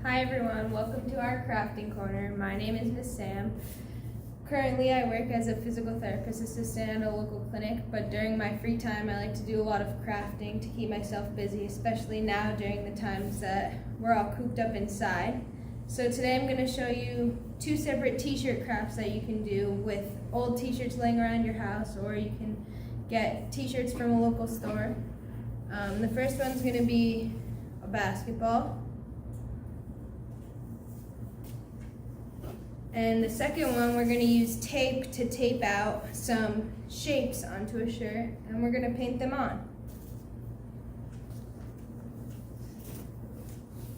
Hi everyone, welcome to our crafting corner. My name is Miss Sam. Currently I work as a physical therapist assistant at a local clinic, but during my free time I like to do a lot of crafting to keep myself busy, especially now during the times that we're all cooped up inside. So today I'm going to show you two separate t-shirt crafts that you can do with old t-shirts laying around your house, or you can get t-shirts from a local store. The first one's going to be a basketball. And the second one, we're going to use tape to tape out some shapes onto a shirt, and we're going to paint them on.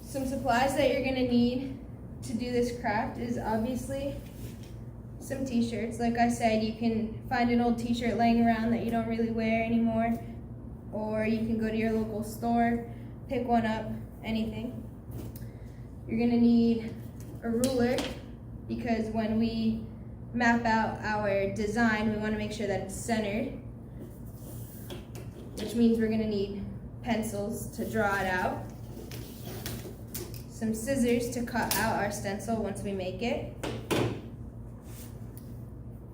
Some supplies that you're going to need to do this craft is obviously some t-shirts. Like I said, you can find an old t-shirt laying around that you don't really wear anymore, or you can go to your local store, pick one up, anything. You're going to need a ruler, because when we map out our design, we want to make sure that it's centered, which means we're going to need pencils to draw it out, some scissors to cut out our stencil once we make it,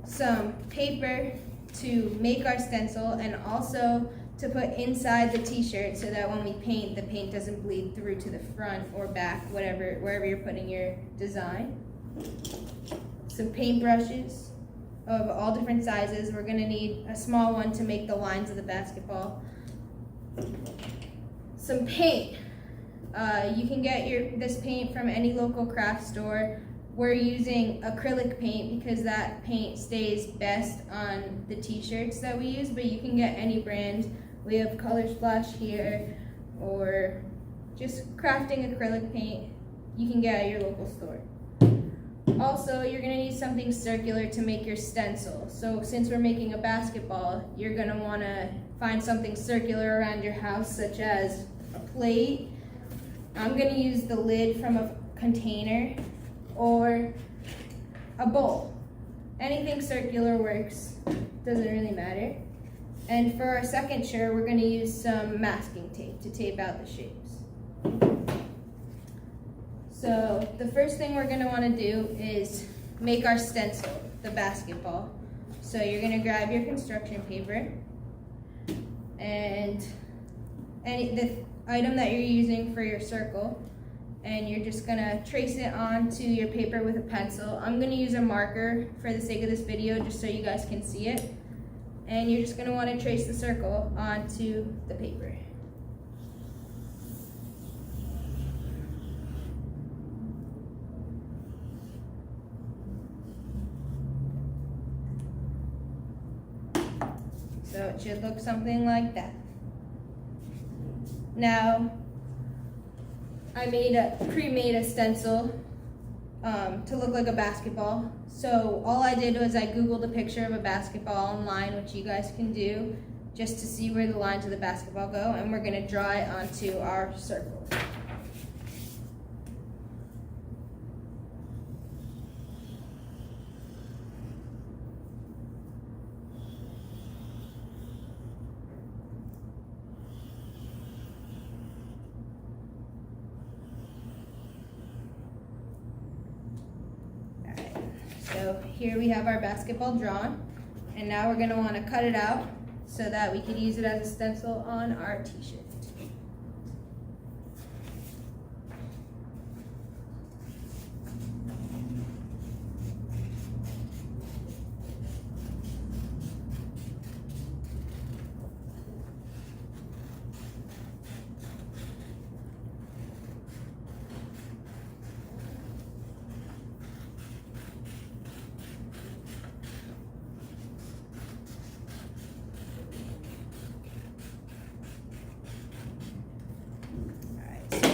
some paper to make our stencil, and also to put inside the t-shirt so that when we paint, the paint doesn't bleed through to the front or back, wherever you're putting your design. Some paintbrushes of all different sizes. We're going to need a small one to make the lines of the basketball. Some paint. You can get this paint from any local craft store. We're using acrylic paint because that paint stays best on the t-shirts that we use, but you can get any brand. We have Color Splash here, or just crafting acrylic paint you can get at your local store. Also, you're going to need something circular to make your stencil. So since we're making a basketball, you're going to want to find something circular around your house, such as a plate. I'm going to use the lid from a container, or a bowl. Anything circular works, doesn't really matter. And for our second shirt, we're going to use some masking tape to tape out the shapes. So the first thing we're going to want to do is make our stencil, the basketball. So you're going to grab your construction paper and the item that you're using for your circle, and you're just going to trace it onto your paper with a pencil. I'm going to use a marker for the sake of this video just so you guys can see it. And you're just going to want to trace the circle onto the paper. So it should look something like that. Now, I pre-made a stencil to look like a basketball. So all I did was I Googled a picture of a basketball online, which you guys can do, just to see where the lines of the basketball go, and we're going to draw it onto our circle. So here we have our basketball drawn, and now we're going to want to cut it out so that we could use it as a stencil on our t-shirt.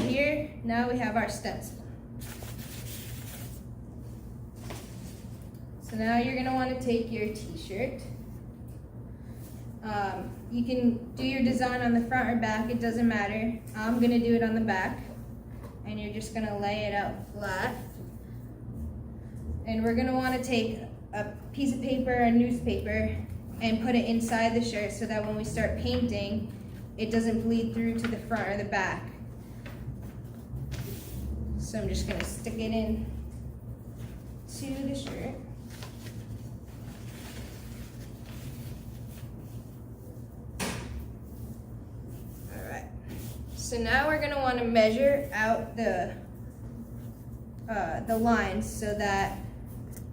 Here, now we have our stencil. So now you're going to want to take your t-shirt. You can do your design on the front or back, it doesn't matter. I'm going to do it on the back. And you're just going to lay it out flat. And we're going to want to take a piece of paper, a newspaper, and put it inside the shirt so that when we start painting, it doesn't bleed through to the front or the back. So I'm just gonna stick it in to the shirt. All right. So now we're gonna want to measure out the lines so that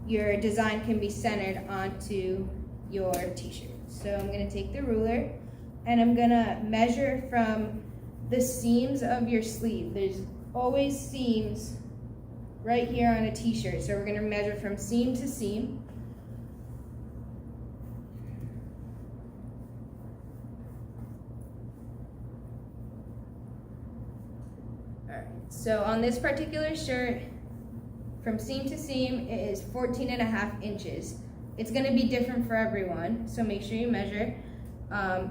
your design can be centered onto your t-shirt. So I'm gonna take the ruler and I'm gonna measure from the seams of your sleeve. There's always seams right here on a t-shirt. So we're gonna measure from seam to seam. All right, so on this particular shirt, from seam to seam, it is 14.5 inches. It's gonna be different for everyone, so make sure you measure.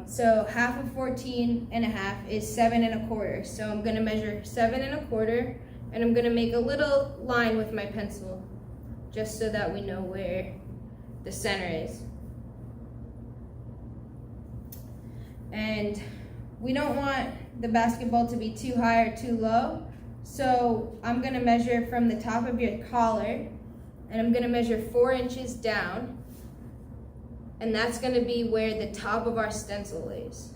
So half of 14.5 is 7.25. So I'm gonna measure 7.25, and I'm gonna make a little line with my pencil, just so that we know where the center is. And we don't want the basketball to be too high or too low. So I'm gonna measure from the top of your collar, and I'm gonna measure 4 inches down, and that's gonna be where the top of our stencil is.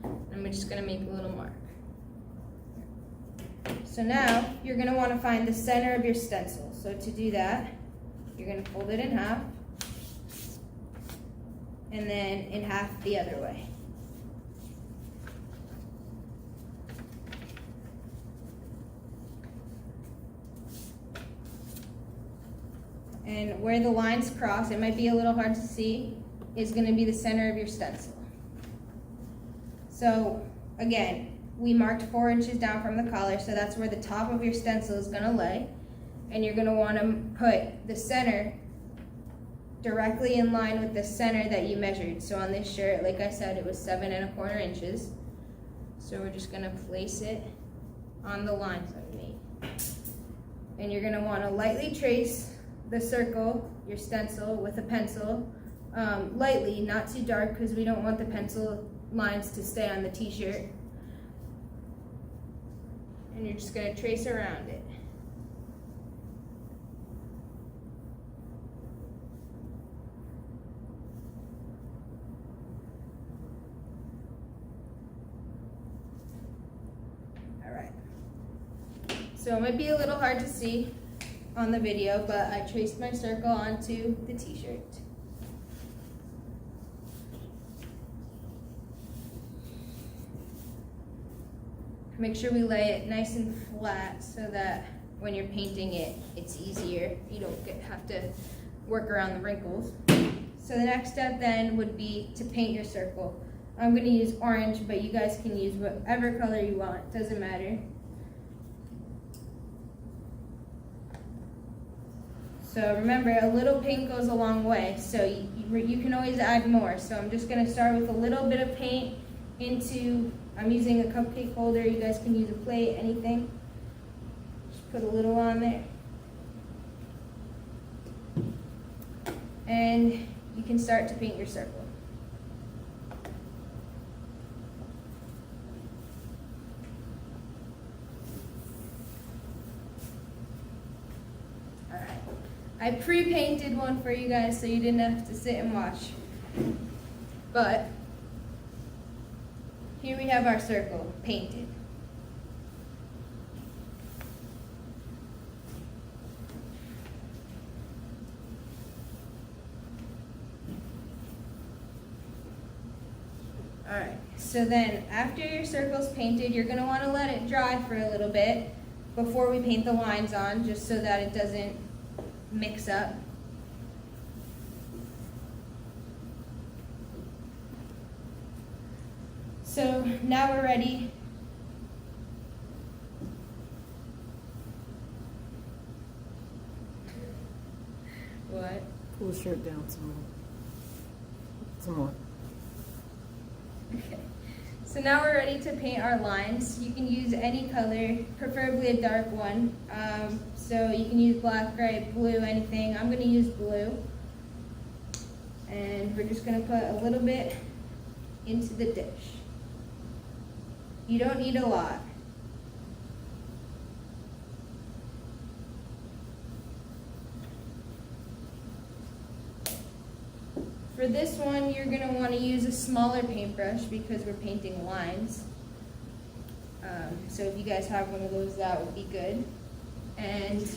I'm just gonna make a little mark. So now you're gonna wanna find the center of your stencil. So to do that, you're gonna fold it in half, and then in half the other way. And where the lines cross, it might be a little hard to see, is gonna be the center of your stencil. So again, we marked 4 inches down from the collar, so that's where the top of your stencil is gonna lay. And you're gonna wanna put the center directly in line with the center that you measured. So on this shirt, like I said, it was 7.25 inches. So we're just gonna place it on the lines that we made. And you're gonna wanna lightly trace the circle, your stencil, with a pencil, lightly, not too dark, because we don't want the pencil lines to stay on the t-shirt. And you're just gonna trace around it. All right. So it might be a little hard to see on the video, but I traced my circle onto the t-shirt. Make sure we lay it nice and flat so that when you're painting it, it's easier. You don't have to work around the wrinkles. So the next step then would be to paint your circle. I'm gonna use orange, but you guys can use whatever color you want, doesn't matter. So remember, a little paint goes a long way, so you can always add more. So I'm just gonna start with a little bit of paint into, I'm using a cupcake holder, you guys can use a plate, anything. Just put a little on there. And you can start to paint your circle. I pre-painted one for you guys so you didn't have to sit and watch. But here we have our circle painted. Alright, so then after your circle's painted, you're going to want to let it dry for a little bit before we paint the lines on, just so that it doesn't mix up. So now we're ready. What? Pull the shirt down some more. Okay. So now we're ready to paint our lines. You can use any color, preferably a dark one. So you can use black, gray, blue, anything. I'm going to use blue. And we're just going to put a little bit into the dish. You don't need a lot. For this one, you're going to want to use a smaller paintbrush because we're painting lines. So if you guys have one of those, that would be good. And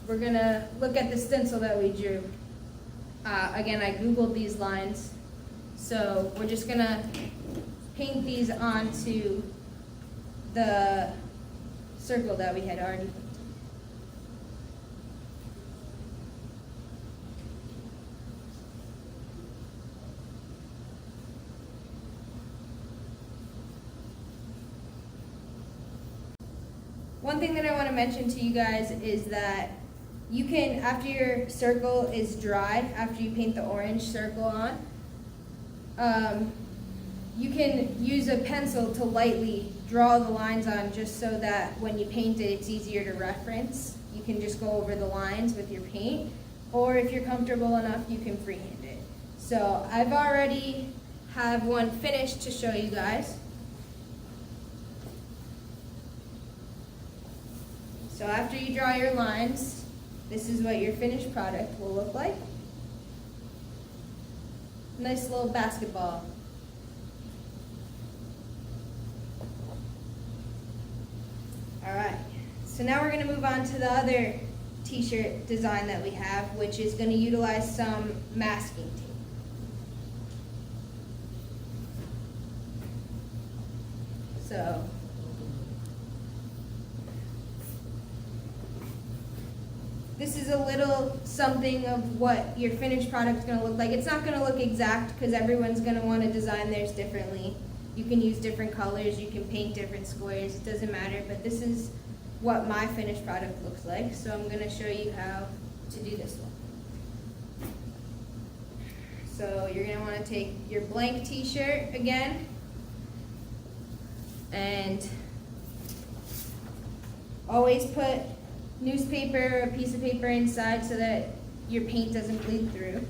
we're going to look at the stencil that we drew. Again, I Googled these lines. So we're just going to paint these onto the circle that we had already painted. One thing that I want to mention to you guys is that you can, after your circle is dry, after you paint the orange circle on, you can use a pencil to lightly draw the lines on just so that when you paint it, it's easier to reference. You can just go over the lines with your paint, or if you're comfortable enough, you can freehand it. So I've already have one finished to show you guys. So after you draw your lines, this is what your finished product will look like. Nice little basketball. Alright, so now we're going to move on to the other t-shirt design that we have, which is going to utilize some masking tape. So this is a little something of what your finished product is going to look like. It's not going to look exact because everyone's going to want to design theirs differently. You can use different colors, you can paint different squares, it doesn't matter, but this is what my finished product looks like. So I'm going to show you how to do this one. So you're going to want to take your blank t-shirt again, and always put newspaper or a piece of paper inside so that your paint doesn't bleed through.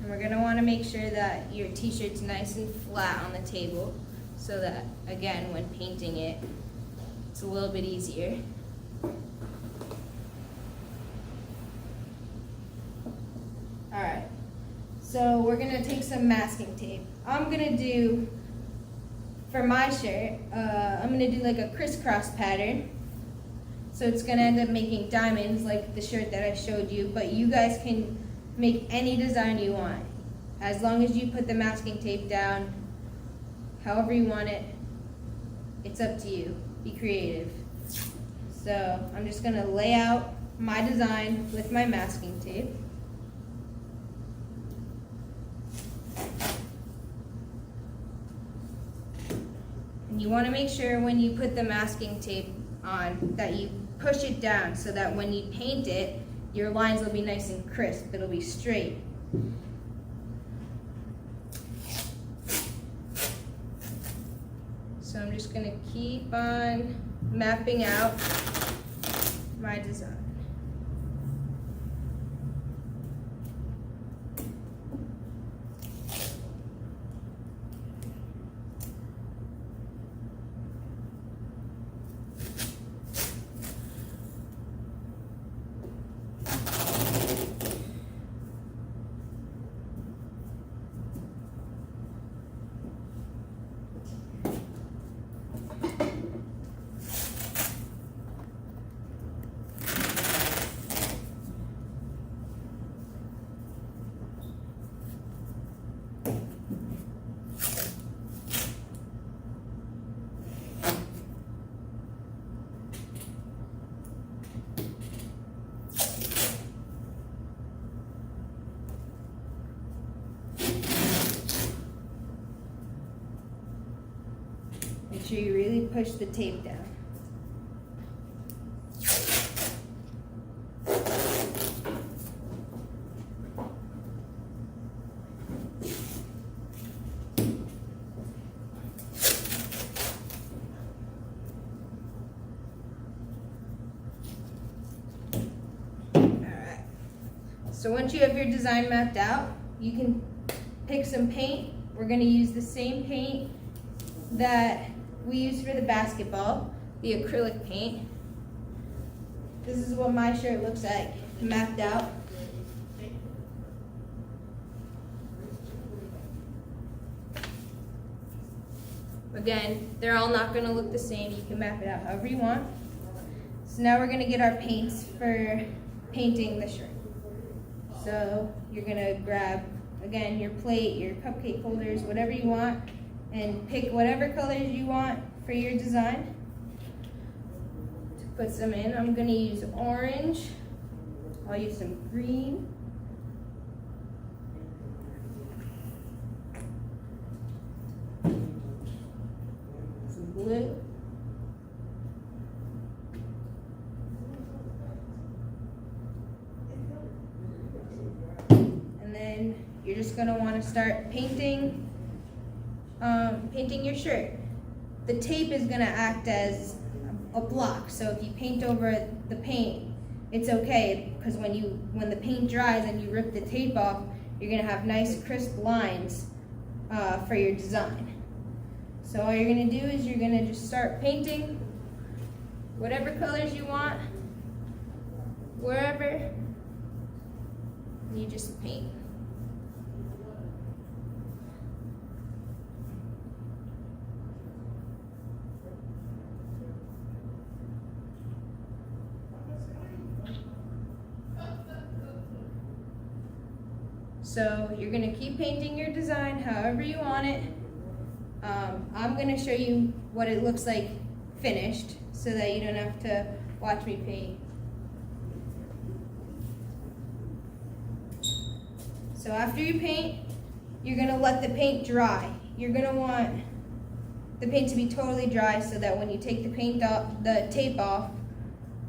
And we're going to want to make sure that your t-shirt's nice and flat on the table so that, again, when painting it, it's a little bit easier. Alright, so we're going to take some masking tape. I'm going to do, for my shirt, I'm going to do like a crisscross pattern. So it's going to end up making diamonds like the shirt that I showed you, but you guys can make any design you want. As long as you put the masking tape down, however you want it, it's up to you. Be creative. So I'm just going to lay out my design with my masking tape. And you want to make sure when you put the masking tape on that you push it down so that when you paint it, your lines will be nice and crisp. It'll be straight. So I'm just going to keep on mapping out my design. Make sure you really push the tape down. Alright. So once you have your design mapped out, you can pick some paint. We're gonna use the same paint that we used for the basketball, the acrylic paint. This is what my shirt looks like, mapped out. Again, they're all not gonna look the same. You can map it out however you want. So now we're gonna get our paints for painting the shirt. So you're gonna grab, again, your plate, your cupcake holders, whatever you want, and pick whatever colors you want for your design. To put some in, I'm gonna use orange. I'll use some green. Some blue. And then you're just gonna wanna start painting your shirt. The tape is gonna act as a block, so if you paint over the paint, it's okay, because when the paint dries and you rip the tape off, you're gonna have nice crisp lines for your design. So all you're gonna do is you're gonna just start painting whatever colors you want, wherever, and you just paint. So you're gonna keep painting your design however you want it. I'm gonna show you what it looks like finished so that you don't have to watch me paint. So after you paint, you're gonna let the paint dry. You're gonna want the paint to be totally dry so that when you take the tape off,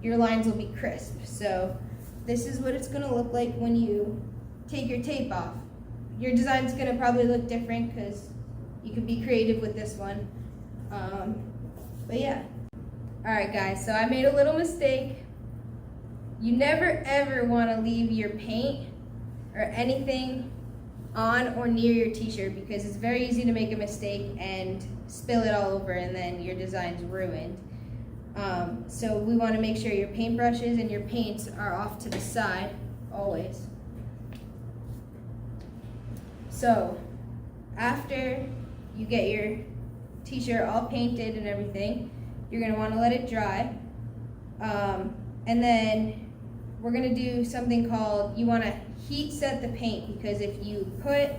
your lines will be crisp. So this is what it's gonna look like when you take your tape off. Your design's gonna probably look different because you could be creative with this one. But yeah. All right guys, so I made a little mistake. You never ever wanna leave your paint or anything on or near your t-shirt because it's very easy to make a mistake and spill it all over and then your design's ruined. So we wanna make sure your paintbrushes and your paints are off to the side, always. So after you get your t-shirt all painted and everything, you're gonna wanna let it dry. And then we're gonna do something called, you wanna heat set the paint, because if you put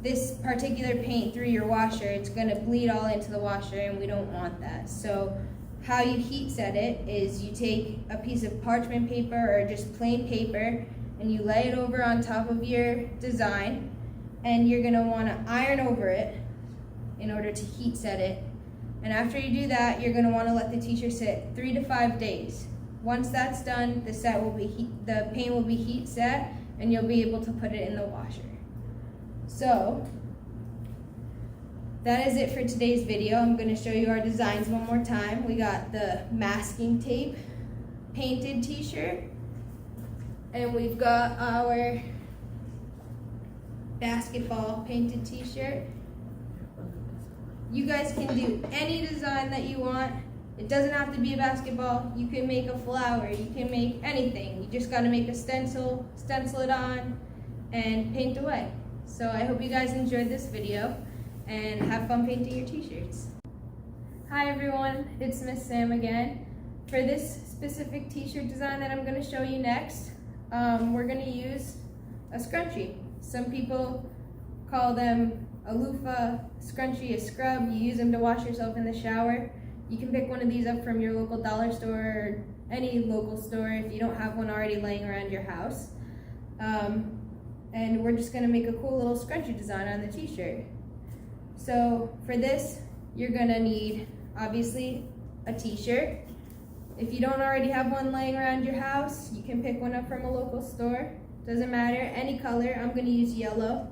this particular paint through your washer, it's gonna bleed all into the washer and we don't want that. So how you heat set it is you take a piece of parchment paper or just plain paper and you lay it over on top of your design, and you're gonna wanna iron over it in order to heat set it. And after you do that, you're gonna wanna let the t-shirt sit 3 to 5 days. Once that's done, the paint will be heat set and you'll be able to put it in the washer. So that is it for today's video. I'm gonna show you our designs one more time. We got the masking tape painted t-shirt, and we've got our basketball painted t-shirt. You guys can do any design that you want. It doesn't have to be a basketball. You can make a flower, you can make anything. You just gotta make a stencil it on, and paint away. So I hope you guys enjoyed this video and have fun painting your t-shirts. Hi everyone, it's Miss Sam again. For this specific t-shirt design that I'm gonna show you next, we're gonna use a scrunchie. Some people call them a loofah, scrunchie, a scrub. You use them to wash yourself in the shower. You can pick one of these up from your local dollar store or any local store if you don't have one already laying around your house. And we're just gonna make a cool little scrunchie design on the t-shirt. So for this, you're gonna need, obviously, a t-shirt. If you don't already have one laying around your house, you can pick one up from a local store. Doesn't matter, any color. I'm gonna use yellow.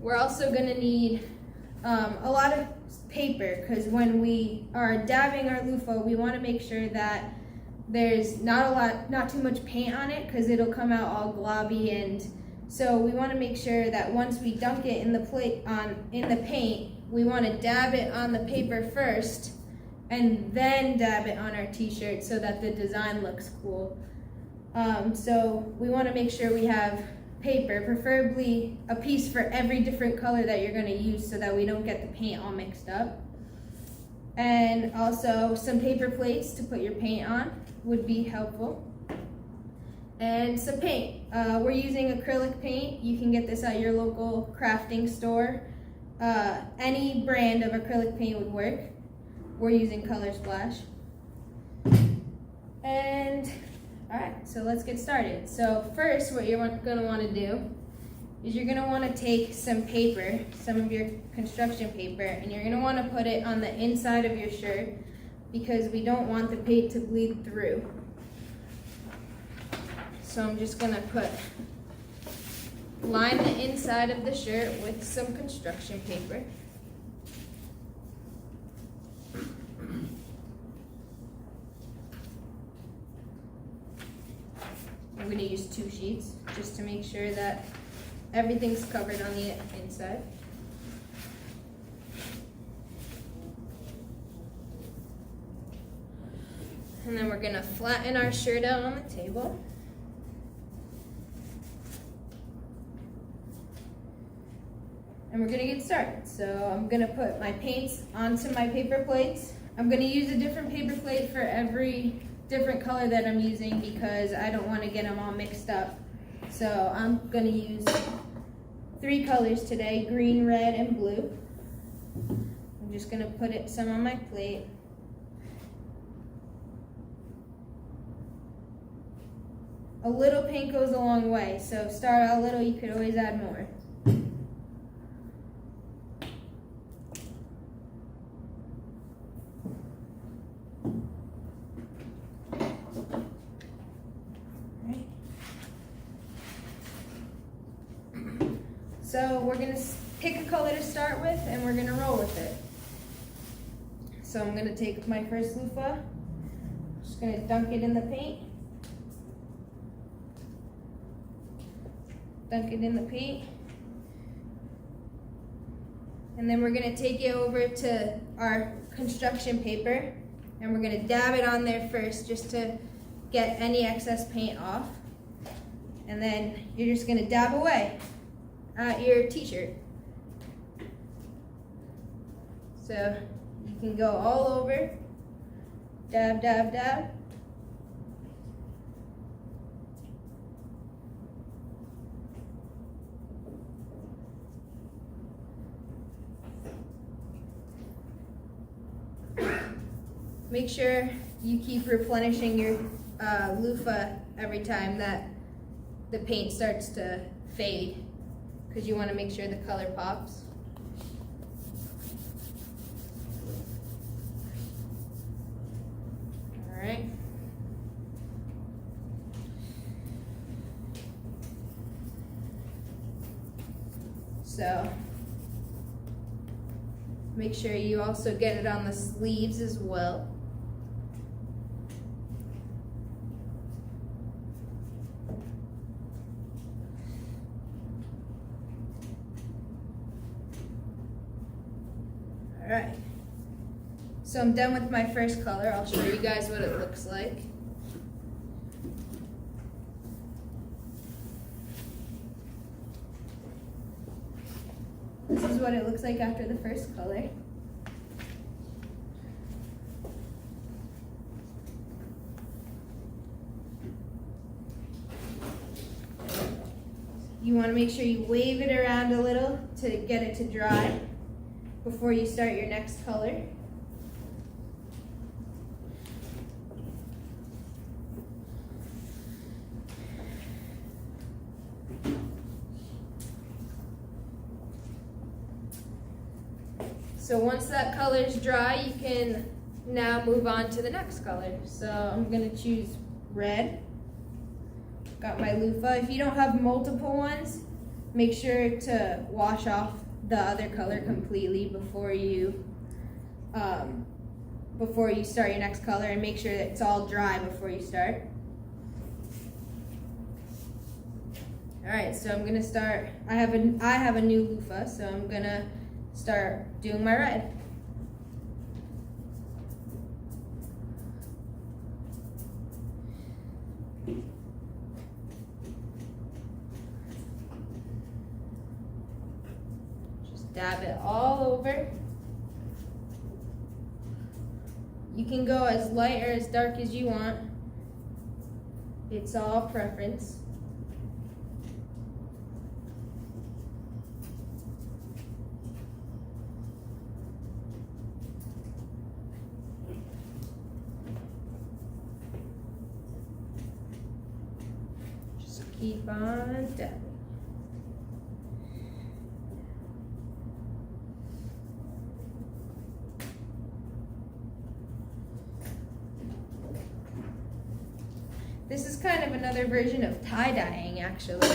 We're also gonna need a lot of paper, because when we are dabbing our loofah, we wanna make sure that there's not too much paint on it, because it'll come out all globby and So we want to make sure that once we dunk it in the paint, we want to dab it on the paper first and then dab it on our t-shirt so that the design looks cool. So we want to make sure we have paper, preferably a piece for every different color that you're going to use so that we don't get the paint all mixed up. And also some paper plates to put your paint on would be helpful. And some paint. We're using acrylic paint. You can get this at your local crafting store. Any brand of acrylic paint would work. We're using Color Splash. And alright, so let's get started. So first what you're going to want to do is you're going to want to take some paper, some of your construction paper, and you're going to want to put it on the inside of your shirt because we don't want the paint to bleed through. So I'm just going to line the inside of the shirt with some construction paper. I'm going to use 2 sheets just to make sure that everything's covered on the inside. And then we're going to flatten our shirt out on the table. And we're going to get started. So I'm going to put my paints onto my paper plates. I'm going to use a different paper plate for every different color that I'm using because I don't want to get them all mixed up. So I'm going to use 3 colors today, green, red, and blue. I'm just going to put some on my plate. A little paint goes a long way, so start out little, you could always add more. So we're going to pick a color to start with and we're going to roll with it. So I'm going to take my first loofah, just going to dunk it in the paint. Dunk it in the paint. And then we're going to take it over to our construction paper and we're going to dab it on there first just to get any excess paint off. And then you're just going to dab away at your t-shirt. So you can go all over, dab, dab, dab. Make sure you keep replenishing your loofah every time that the paint starts to fade, because you want to make sure the color pops. All right. So make sure you also get it on the sleeves as well. Alright, so I'm done with my first color. I'll show you guys what it looks like. This is what it looks like after the first color. You want to make sure you wave it around a little to get it to dry before you start your next color. So once that color is dry, you can now move on to the next color. So I'm going to choose red. Got my loofah. If you don't have multiple ones, make sure to wash off the other color completely before you start your next color, and make sure that it's all dry before you start. All right, so I'm gonna start. I have a new loofah, so I'm gonna start doing my red. Just dab it all over. You can go as light or as dark as you want. It's all preference. Just keep on dabbing. This is kind of another version of tie-dyeing, actually.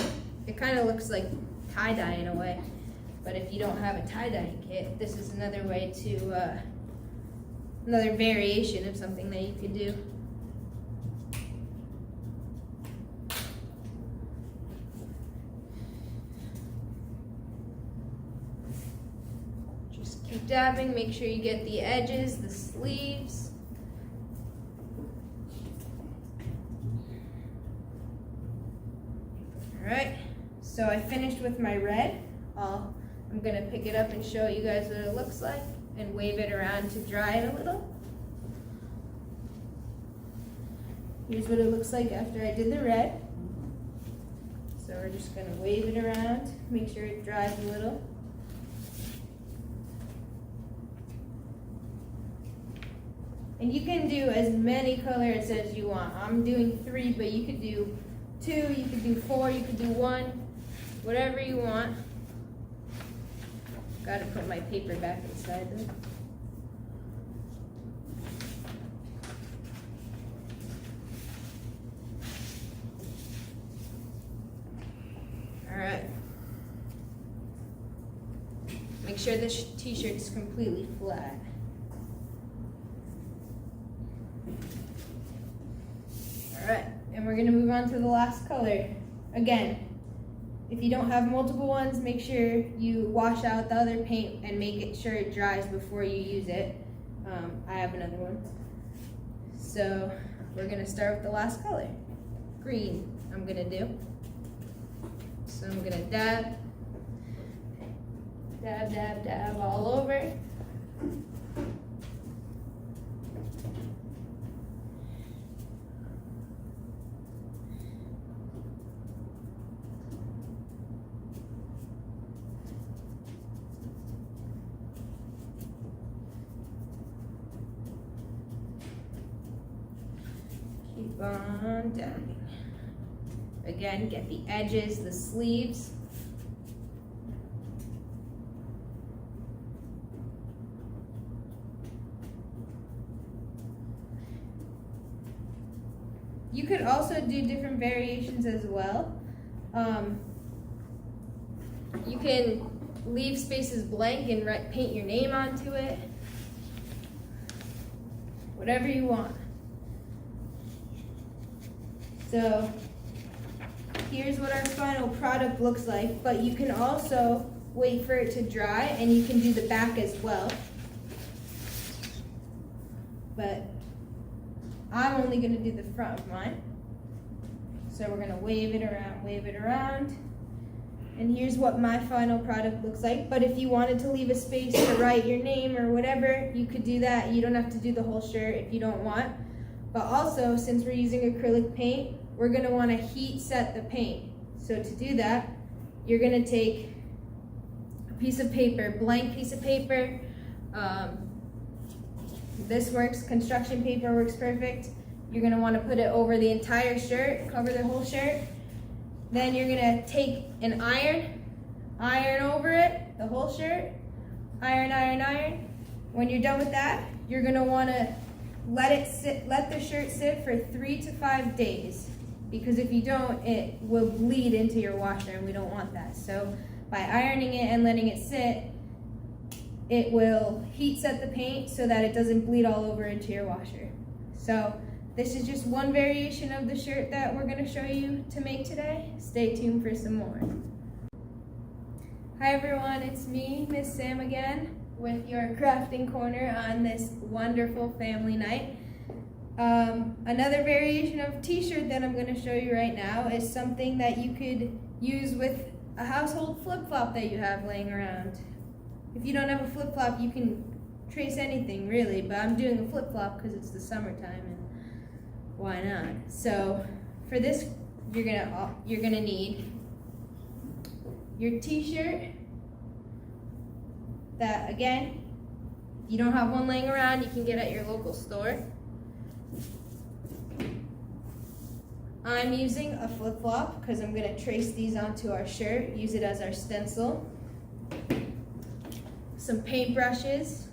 It kind of looks like tie-dye in a way, but if you don't have a tie-dyeing kit, this is another way to, another variation of something that you could do. Just keep dabbing, make sure you get the edges, the sleeves. Alright, so I finished with my red. I'm gonna pick it up and show you guys what it looks like and wave it around to dry it a little. Here's what it looks like after I did the red. So we're just gonna wave it around, make sure it dries a little. And you can do as many colors as you want. I'm doing 3, but you could do 2, you could do 4, you could do 1, whatever you want. Gotta put my paper back inside though. Alright. Make sure this t-shirt is completely flat. Alright. And we're gonna move on to the last color. Again, if you don't have multiple ones, make sure you wash out the other paint and make it sure it dries before you use it. I have another one. So we're gonna start with the last color. Green, I'm gonna do. So I'm gonna dab, dab, dab, dab all over. Keep on dabbing. Again, get the edges, the sleeves. You could also do different variations as well. You can leave spaces blank and paint your name onto it. Whatever you want. So here's what our final product looks like, but you can also wait for it to dry and you can do the back as well. But I'm only gonna do the front of mine. So we're gonna wave it around. And here's what my final product looks like. But if you wanted to leave a space to write your name or whatever, you could do that. You don't have to do the whole shirt if you don't want. But also, since we're using acrylic paint, we're gonna wanna heat set the paint. So to do that, you're gonna take a piece of paper, blank piece of paper. This works, construction paper works perfect. You're gonna wanna put it over the entire shirt, cover the whole shirt. Then you're gonna take an iron over it, the whole shirt, iron. When you're done with that, you're gonna wanna let the shirt sit for 3 to 5 days. Because if you don't, it will bleed into your washer and we don't want that. So by ironing it and letting it sit, it will heat set the paint so that it doesn't bleed all over into your washer. So this is just one variation of the shirt that we're gonna show you to make today. Stay tuned for some more. Hi everyone, it's me, Miss Sam again, with your crafting corner on this wonderful family night. Another variation of t-shirt that I'm going to show you right now is something that you could use with a household flip-flop that you have laying around. If you don't have a flip-flop, you can trace anything really, but I'm doing a flip-flop because it's the summertime and why not? So for this, you're gonna need your t-shirt that, again, if you don't have one laying around, you can get at your local store. I'm using a flip-flop because I'm going to trace these onto our shirt, use it as our stencil. Some paintbrushes.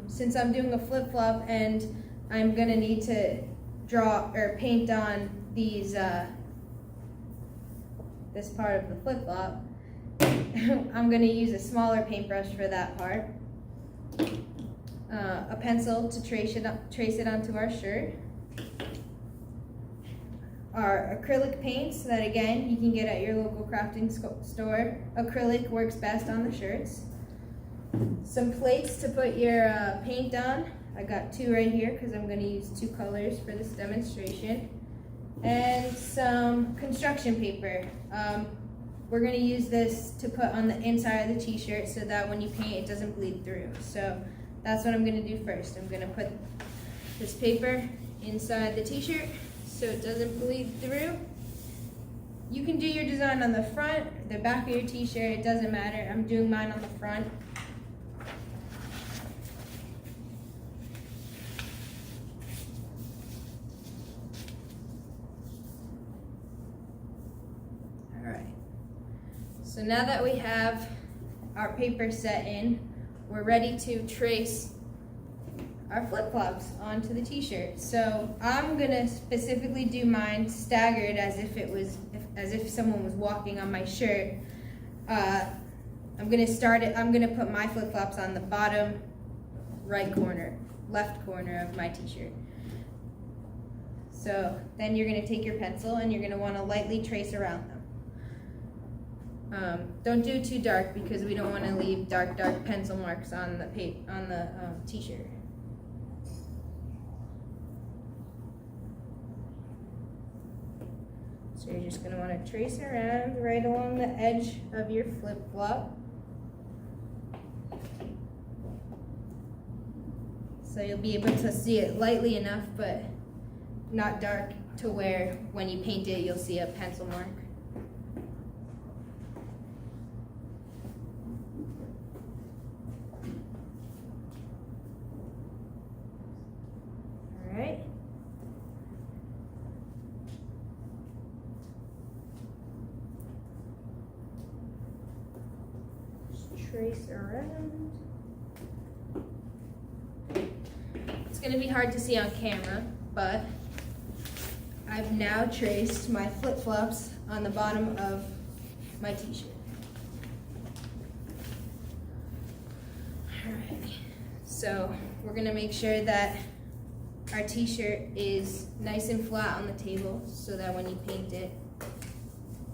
Since I'm doing a flip-flop and I'm going to need to draw or paint on these this part of the flip-flop, I'm going to use a smaller paintbrush for that part. A pencil to trace it onto our shirt. Our acrylic paints that, again, you can get at your local crafting store. Acrylic works best on the shirts. Some plates to put your paint on. I got two right here because I'm going to use two colors for this demonstration. And some construction paper. We're going to use this to put on the inside of the t-shirt so that when you paint it doesn't bleed through. So that's what I'm going to do first. I'm going to put this paper inside the t-shirt so it doesn't bleed through. You can do your design on the front, the back of your t-shirt, it doesn't matter. I'm doing mine on the front. Alright, so now that we have our paper set in, we're ready to trace our flip-flops onto the t-shirt. So I'm gonna specifically do mine staggered as if someone was walking on my shirt. I'm gonna put my flip-flops on the bottom left corner of my t-shirt. So then you're gonna take your pencil and you're gonna wanna lightly trace around them. Don't do too dark because we don't wanna leave dark pencil marks on the t-shirt. So you're just going to want to trace around right along the edge of your flip-flop. So you'll be able to see it lightly enough, but not dark to where when you paint it, you'll see a pencil mark. All right. Trace around. It's going to be hard to see on camera, but I've now traced my flip-flops on the bottom of my t-shirt. Alright, so we're going to make sure that our t-shirt is nice and flat on the table so that when you paint it,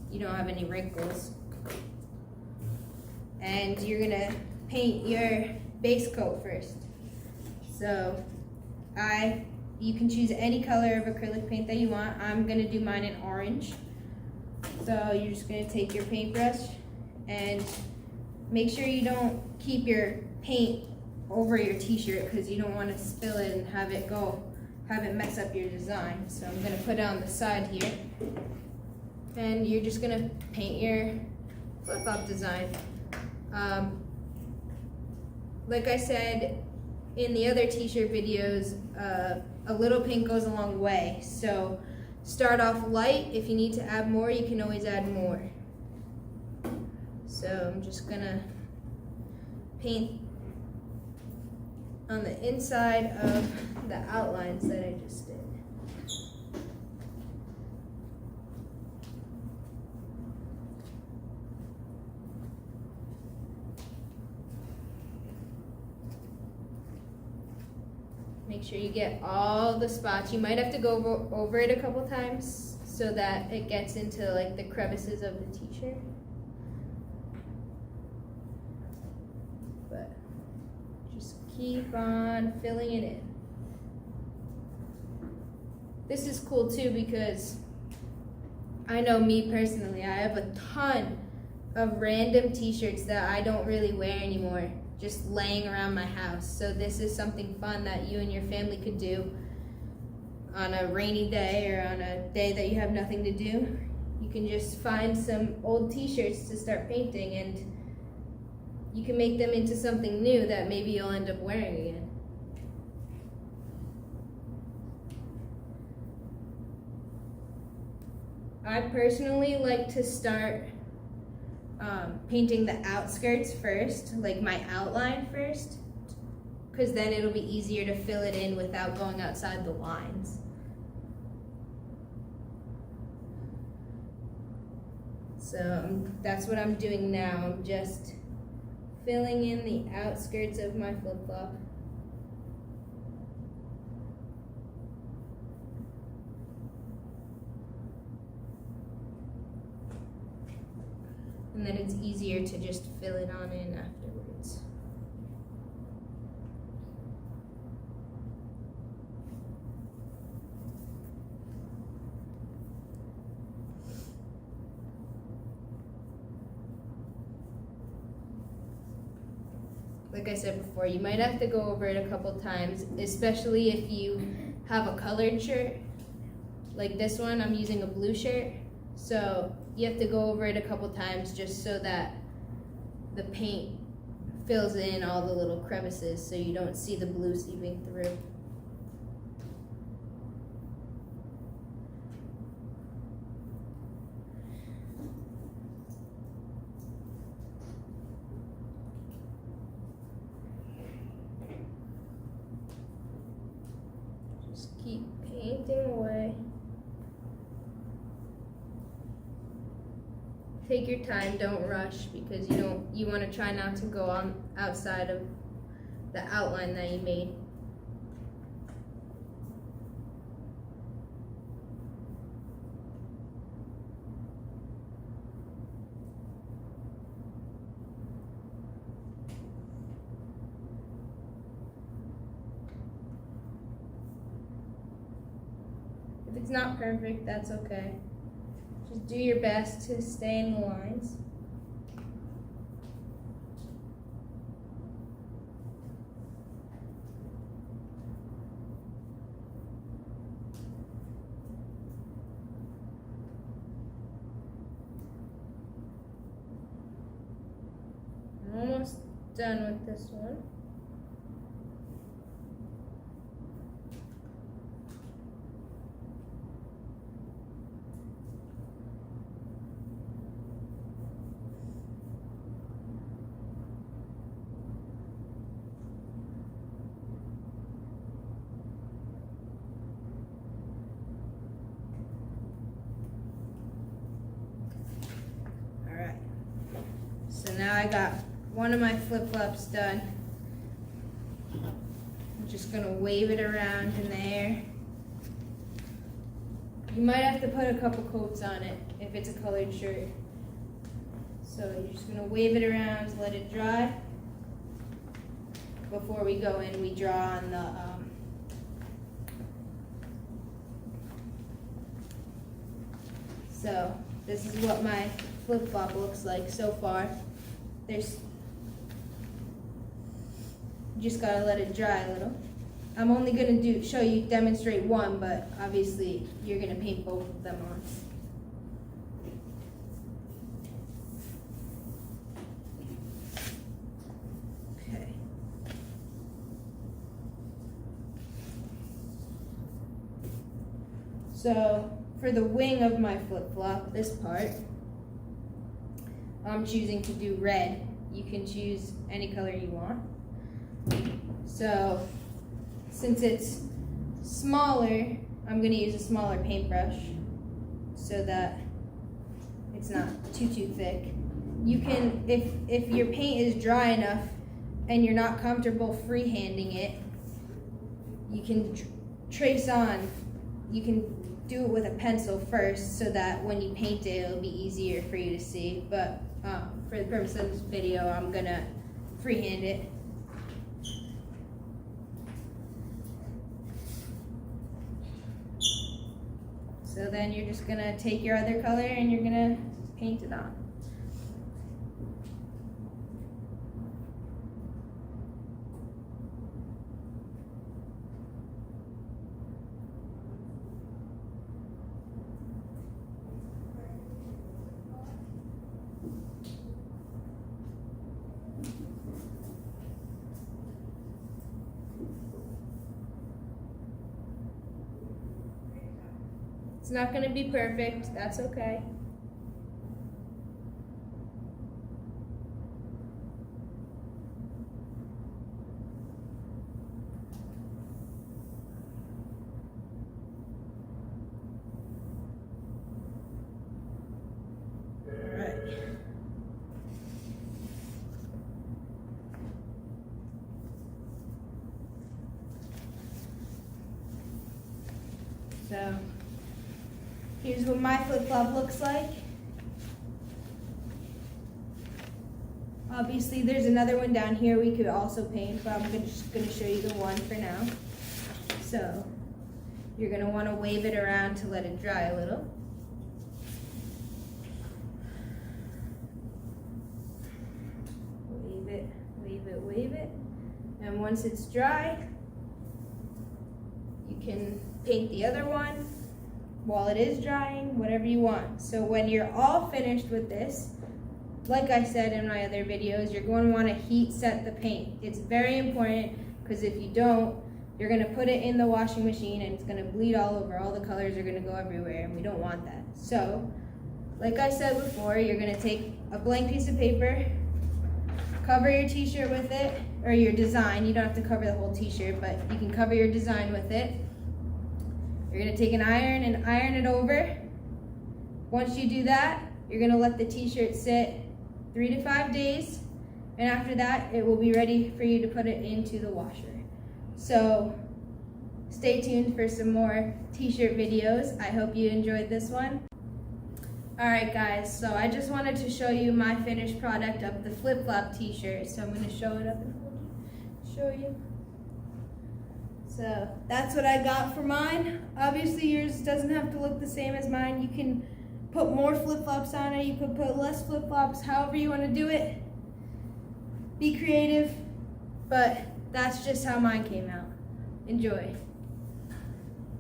you don't have any wrinkles. And you're gonna paint your base coat first. So you can choose any color of acrylic paint that you want. I'm gonna do mine in orange. So you're just gonna take your paintbrush and make sure you don't keep your paint over your t-shirt because you don't want to spill it and have it mess up your design. So I'm gonna put it on the side here. And you're just gonna paint your flip-flop design. Like I said in the other t-shirt videos, a little paint goes a long way. So start off light. If you need to add more, you can always add more. So I'm just gonna paint on the inside of the outlines that I just did. Make sure you get all the spots. You might have to go over it a couple times so that it gets into like the crevices of the t-shirt. But just keep on filling it in. This is cool too because I know me personally, I have a ton of random t-shirts that I don't really wear anymore, just laying around my house. So this is something fun that you and your family could do on a rainy day or on a day that you have nothing to do. You can just find some old t-shirts to start painting, and you can make them into something new that maybe you'll end up wearing again. I personally like to start painting the outskirts first, like my outline first, because then it'll be easier to fill it in without going outside the lines. So that's what I'm doing now. I'm just filling in the outskirts of my flip-flop. And then it's easier to just fill it on in afterwards. Like I said before, you might have to go over it a couple times, especially if you have a colored shirt. Like this one, I'm using a blue shirt. So you have to go over it a couple times just so that the paint fills in all the little crevices so you don't see the blue seeping through. Just keep painting away. Take your time, don't rush, because you want to try not to go on outside of the outline that you made. If it's not perfect, that's okay. Just do your best to stay in the lines. I'm almost done with this one. So now I got one of my flip-flops done. I'm just gonna wave it around in the air. You might have to put a couple coats on it if it's a colored shirt. So you're just gonna wave it around to let it dry. Before we go in, we draw on the so this is what my flip-flop looks like so far. You just gotta let it dry a little. I'm only gonna demonstrate one, but obviously you're gonna paint both of them on. Okay. So for the wing of my flip-flop, this part, I'm choosing to do red. You can choose any color you want. So since it's smaller, I'm going to use a smaller paintbrush so that it's not too thick. You can, if your paint is dry enough and you're not comfortable freehanding it, you can trace on, you can do it with a pencil first so that when you paint it, it'll be easier for you to see. But for the purpose of this video, I'm gonna freehand it. So then you're just gonna take your other color and you're gonna paint it on. It's not going to be perfect, that's okay. Alright. So here's what my flip-flop looks like. Obviously, there's another one down here we could also paint, but I'm just going to show you the one for now. So, you're going to want to wave it around to let it dry a little. Wave it, wave it, wave it. And once it's dry, you can paint the other one while it is drying, whatever you want. So when you're all finished with this, like I said in my other videos, you're going to want to heat set the paint. It's very important because if you don't, you're going to put it in the washing machine and it's going to bleed all over. All the colors are going to go everywhere and we don't want that. So, like I said before, you're going to take a blank piece of paper, cover your t-shirt with it, or your design. You don't have to cover the whole t-shirt, but you can cover your design with it. You're going to take an iron and iron it over. Once you do that, you're going to let the t-shirt sit 3 to 5 days, and after that, it will be ready for you to put it into the washer. So, stay tuned for some more t-shirt videos. I hope you enjoyed this one. Alright guys, so I just wanted to show you my finished product of the flip-flop t-shirt. So I'm going to show it up and show you. So that's what I got for mine. Obviously yours doesn't have to look the same as mine. You can put more flip-flops on it, you could put less flip-flops, however you want to do it. Be creative, but that's just how mine came out. Enjoy.